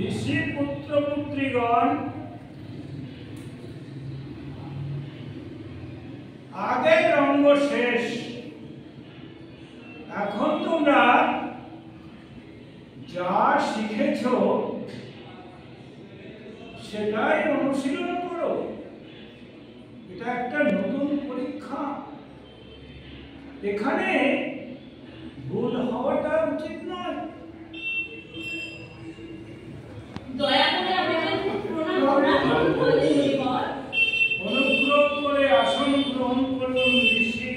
ঋষি পুত্র পুত্রীগণ, আগের অঙ্গ শেষ। এখন তোমরা যা শিখেছ সেটাই অনুশীলন করো। এটা একটা নতুন পরীক্ষা, এখানে ভুল হওয়াটা উচিত নয়। দয়া করে আমাকে প্রণাম করুন। অনুগ্রহ করে আসন গ্রহণ করুন ঋষি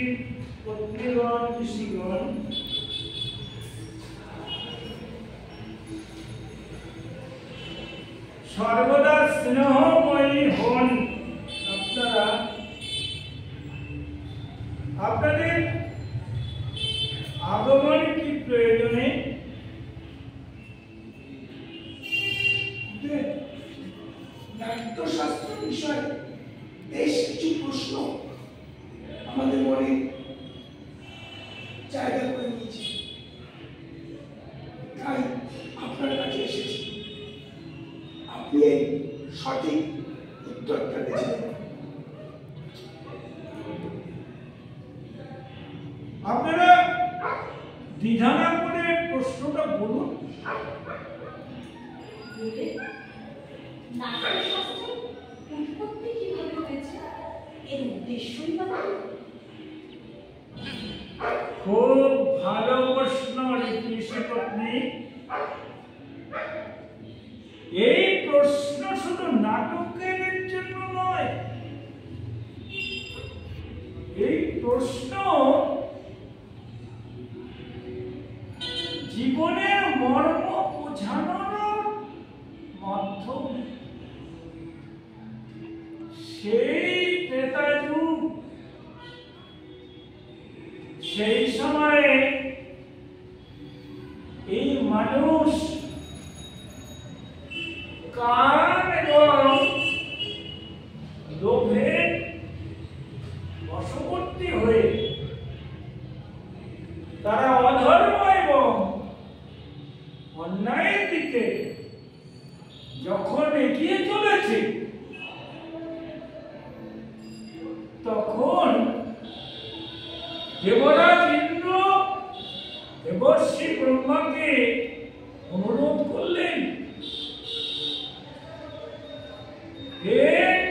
পত্নীগণ, ঋষিগণ। সর্বদা স্নেহময়ী হন। আপনারা আপনাদের আগমন কি প্রয়োজনে নাট্যশাস্ত্র বিষয়ে বেশ কিছু প্রশ্ন আমাদের মনে জায়গা করে নিয়েছে, তাই আপনার কাছে এসেছি। আপনি এই সঠিক উত্তরটা বেছে নেবেন। আপনারা দ্বিধা না করে প্রশ্নটা বলুন। নাট্যশাস্ত্রের উৎপত্তি কিভাবে হয়েছে, এর উদ্দেশ্যই বা কি? খুব ভালো প্রশ্ন ঋষিপত্নী। এই প্রশ্ন শুধু নাটকের জন্য নয়, এই প্রশ্ন জীবনের মর্ম বোঝানোর মাধ্যম। সেই ত্রেতা যুগ, সেই সময়ে এই মানুষ কাম এবং লোভের বশবর্তী হয়ে তারা অধর্ম এবং অন্যায়ের দিকে যখন এগিয়ে চলেছে, তখন দেবরাজ ইন্দ্র দেবর্ষি ব্রহ্মাকে অনুরোধ করলেন, হে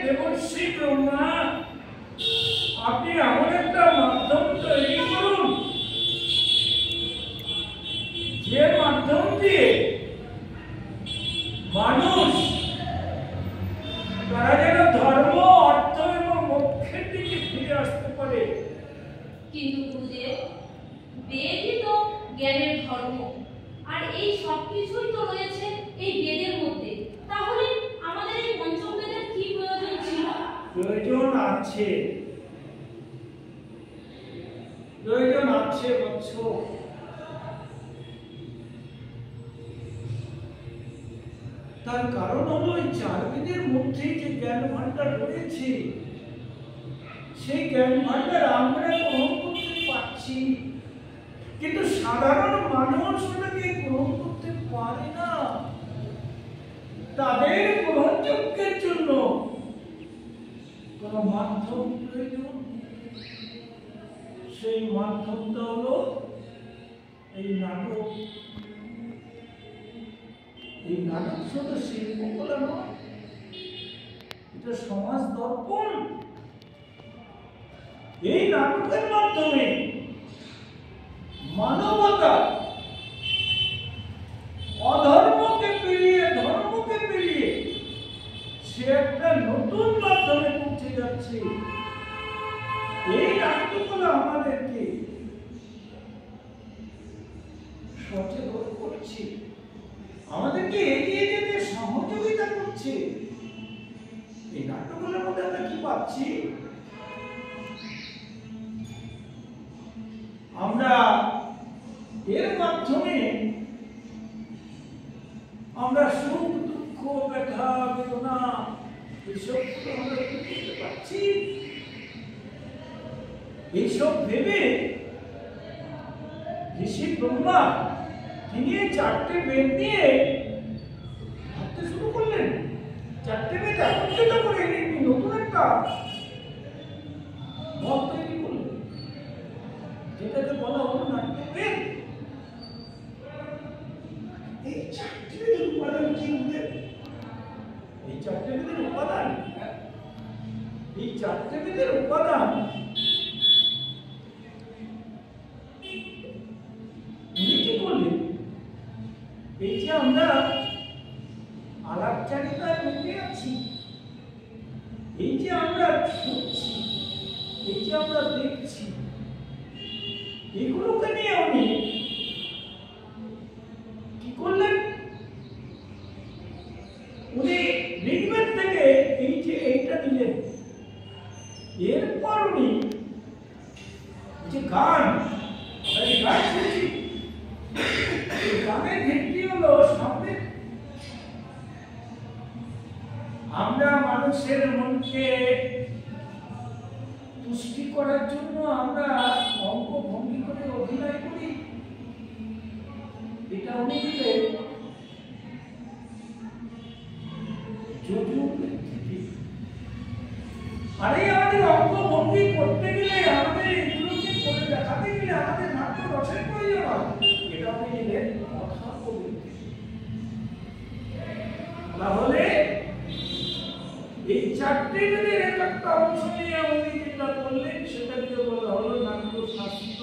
দেবর্ষি ব্রহ্মা, আপনি এমন একটা মাধ্যম তৈরি করুন যে মাধ্যম দিয়ে মানুষ তারা যেন ধর্ম, অর্থ এবং মোক্ষের দিকে ফিরে আসতে পারে। কিন্তু গুরুদেব, বেদই তো জ্ঞানের ধর্ম, আর এই সবকিছুই তো রয়েছে এই বেদের মধ্যে। তাহলে আমাদের এই পঞ্চম বেদের কি প্রয়োজন ছিল? প্রয়োজন আছে, প্রয়োজন আছে বৎস। তার কারণ হলো এই চার বেদের মধ্যে যে জ্ঞান ভান্ডার রয়েছে, সেই জ্ঞান ভান্ডার আমরা গ্রহণ করতে পারছি, কিন্তু সাধারণ মানুষ ওটাকে গ্রহণ করতে পারে না। তাদের গ্রহণযোগ্যের জন্য কোন মাধ্যম প্রয়োজন। সেই মাধ্যমটা হলো এই নাটক। এই নাটক শুধু শিল্পকলা নয়, এটা সমাজ দর্পণ। এই নাটকের মাধ্যমে মানবতা অধর্মকে পেরিয়ে ধর্মকে পেরিয়ে সে একটা নতুন মাধ্যমে পৌঁছে যাচ্ছে। এই নাট্যকলা আমাদেরকে সচেতন করছে, আমাদেরকে এগিয়ে যেতে সহযোগিতা করছে। এই নাট্যকলার মধ্যে আমরা কি পাচ্ছি? আমরা এর মাধ্যমে আমরা সুখ, দুঃখ, ব্যথা, বেদনা এইসব আমরা বুঝতে পারছি। এইসব ভেবে ঋষি ব্রহ্মা তিনি এই চারটে বেদ নিয়ে এই চারটি বেদের উপাদান কি গুরুদেব? এই চারটে বেদের উপাদান, এই চারটে বেদের উপাদান উনি কি করলেন? এই যে আমরা আলাপচারিতার মধ্যে আছি, এই যে আমরা শুনছি, এই যে আমরা দেখছি, এগুলোকে নিয়ে উনি কি করলেন? উনি ঋগ্বেদ থেকে এই যে এইটা নিলেন, এরপর উনি যে গান, আমরা যে গান শুনছি, এই গানের ভিত্তি হলো সামনে আমরা মানুষের মনকে তুষ্টি করার জন্য আমরা অঙ্গ ভঙ্গি করে অভিনয় করি, এটা উনি দিলেন যদিও পৃথিবী। আর এই আমাদের অঙ্গ ভঙ্গি করতে গেলে, আমাদের এগুলোকে করে দেখাতে গেলে আমাদের নাট্য রসের প্রয়োজন হয়, এটা উনি দিলেন কথা কবিতা। তাহলে এই চারটি বেদের এক একটা অংশ নিয়ে উনি যেটা বললেন সেটাকে বলা হলো নাট্যশাস্ত্র।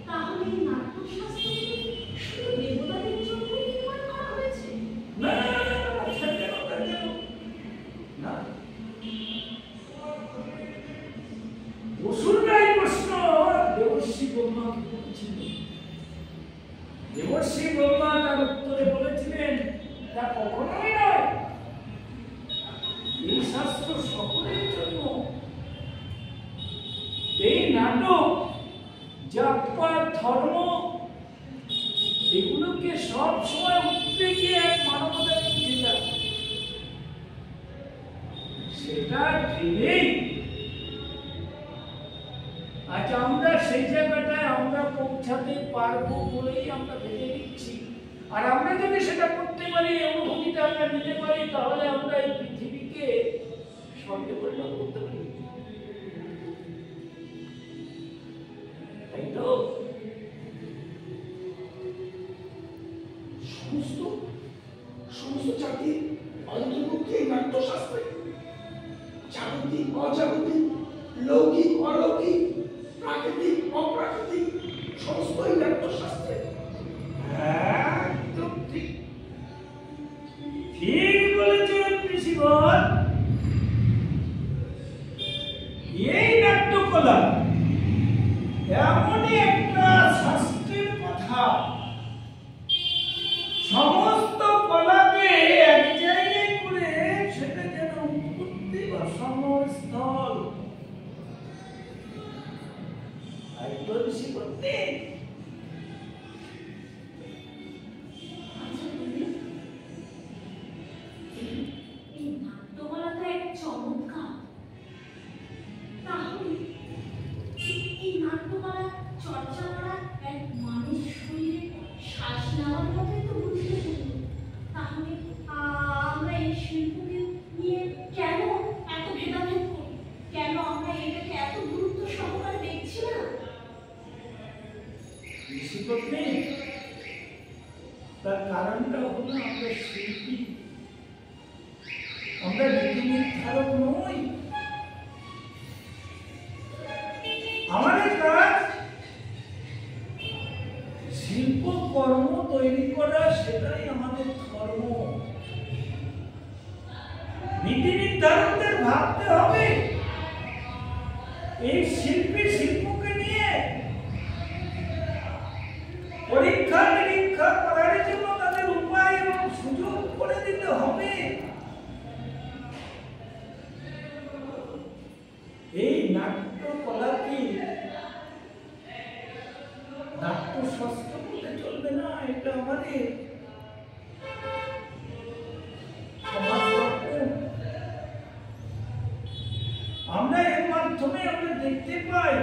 তাহলে এই নাট্যশাস্ত্র শুধু দেবতাদের জন্য নির্মাণ করা হয়েছে? না, না, অসুররাই প্রশ্ন দেবর্ষি ব্রহ্মাকে করেছিলেন। দেবর্ষি ব্রহ্মা তার উত্তরে বলেছিলেন, তা কখনোই নয়, এই শাস্ত্র সকলের জন্য। এই নাটক, জাতপাত, ধর্ম, এগুলোকে সব সময় উঠতে গিয়ে এক মানবতার বুঝে যায়, সেটা ভেবেই আজ আমরা সেই জায়গাটায় আমরা পৌঁছাতে পারবো বলেই আমরা ভেবে নিচ্ছি। আর আমরা যদি সেটা করতে পারি, অনুভূতিটা আমরা নিতে পারি, তাহলে আমরা এই পৃথিবীকে স্বর্গে পরিণত করতে পারি, তাই তো? সমস্ত জাতি অন্তর্ভুক্ত এই নাট্যশাস্ত্রে জাগতিক অজাগতিক, লৌকিক অলৌকিক, প্রাকৃতিক অপ্রাকৃতিক, সমস্ত এই নাট্যশাস্ত্রে। একদম ঠিক, ঠিক বলেছেন ঋষিগণ। এই নাট্যকলা এমনই একটা শাস্ত্রের কথা, সমস্ত কলাকে এক জায়গায় করে সেটা যেন উৎপত্তি বা সমস্থল। একদম ঋষি করতে এই নাট্যকলা তো এক চমৎকার। তাহলে এই নাট্যকলা চর্চা করা এক মানুষ শরীরে শ্বাস নেওয়ার মতোই তো বুঝতে পারি। তাহলে আমরা এই শিল্পকে নিয়ে কেন এত ভেদাভেদ করি? কেন আমরা এটাকে এত গুরুত্ব সহকারে দেখছি না? ঋষি করতে তার কারণটা হলো আমরা শিল্পী, আমরা রীতি নির্ধারক নই। আমাদের কাজ শিল্প কর্ম তৈরি করা, সেটাই আমাদের ধর্ম। নীতি নির্ধারকদের ভাবতে হবে এই শিল্পী শিল্পকে নিয়ে পরীক্ষা নিরীক্ষা করার জন্য তাদের উপায় এবং সুযোগ করে দিতে হবে। এই নাট্যকলাকে নাট্যশাস্ত্র বলতে চলবে না, এটা আমাদের সমাজ দর্পণ। আমরা এর মাধ্যমে আমরা দেখতে পাই,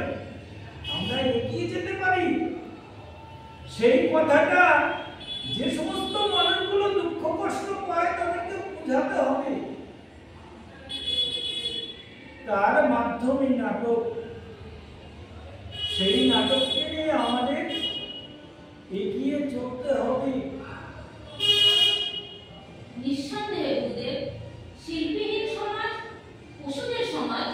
আমরা এগিয়ে যেতে পারি। সেই কথাটা যে সমস্ত মানুষগুলো দুঃখ কষ্ট পায় তাদেরকে বোঝাতে হবে, তার মাধ্যমে নাটক সেই নাটককে নিয়ে আমাদের এগিয়ে চলতে হবে। নিঃসন্দেহে গুরুদেব, শিল্পীহীন সমাজ পশুদের সমাজ।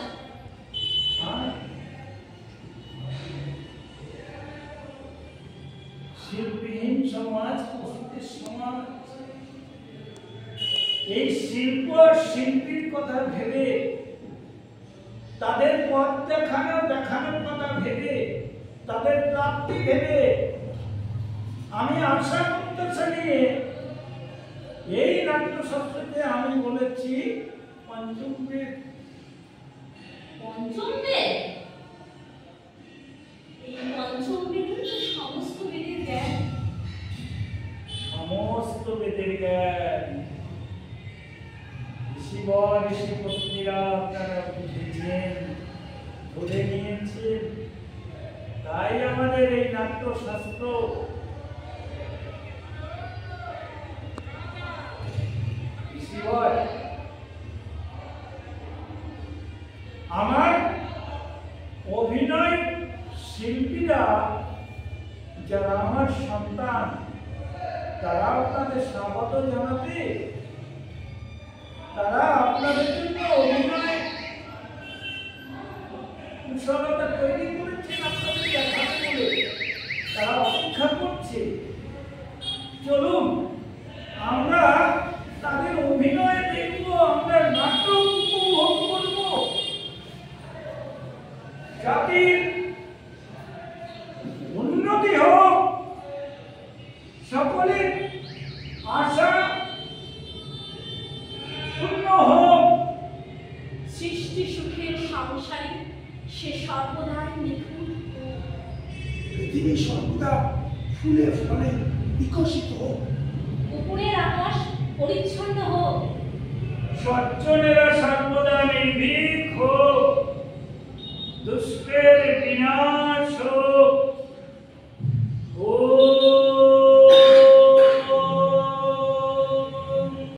শিল্পীহীন সমাজ পশুদের সমাজ। এই শিল্প শিল্পীর কথা ভেবে, তাদের পথ দেখানোর কথা ভেবে, তাদের প্রাপ্তি ভেবে আমি আশা প্রত্যাশা নিয়ে এই নাট্যশাস্ত্রকে আমি বলেছি পঞ্চম বেদ। পঞ্চম বেদ? এই পঞ্চম বেদ তো সমস্ত বেদের জ্ঞান। সমস্ত বেদের জ্ঞান ঋষিবর ঋষিপত্নীরা আপনারা বুঝেছেন, ধরে নিয়েছেন। তাই আমাদের এই নাট্যশাস্ত্র ঋষিবর, আমার অভিনয় শিল্পীরা যারা আমার সন্তান, তারা আপনাদের স্বাগত জানাতে, তারা আপনাদের জন্য অভিনয় কুশলতা তৈরি করেছেন আপনাদের দেখাতে বলে, তারা অপেক্ষা করছে। চলুন আমরা তাদের অভিনয় দেখব, আমরা নাটক উপভোগ করব। জাতির উন্নতি হোক, সকলের আশা পূর্ণ হোক। সৃষ্টি সুখের সংসারে সে সর্বদাই নিখুঁত হোক। পৃথিবী সর্বদা ফুলে ফলে বিকশিত হোক। উপরের আকাশ পরিচ্ছন্ন হোক। সজ্জনেরা সর্বদা নির্ভীক হোক। দুষ্টের বিনাশ হোক।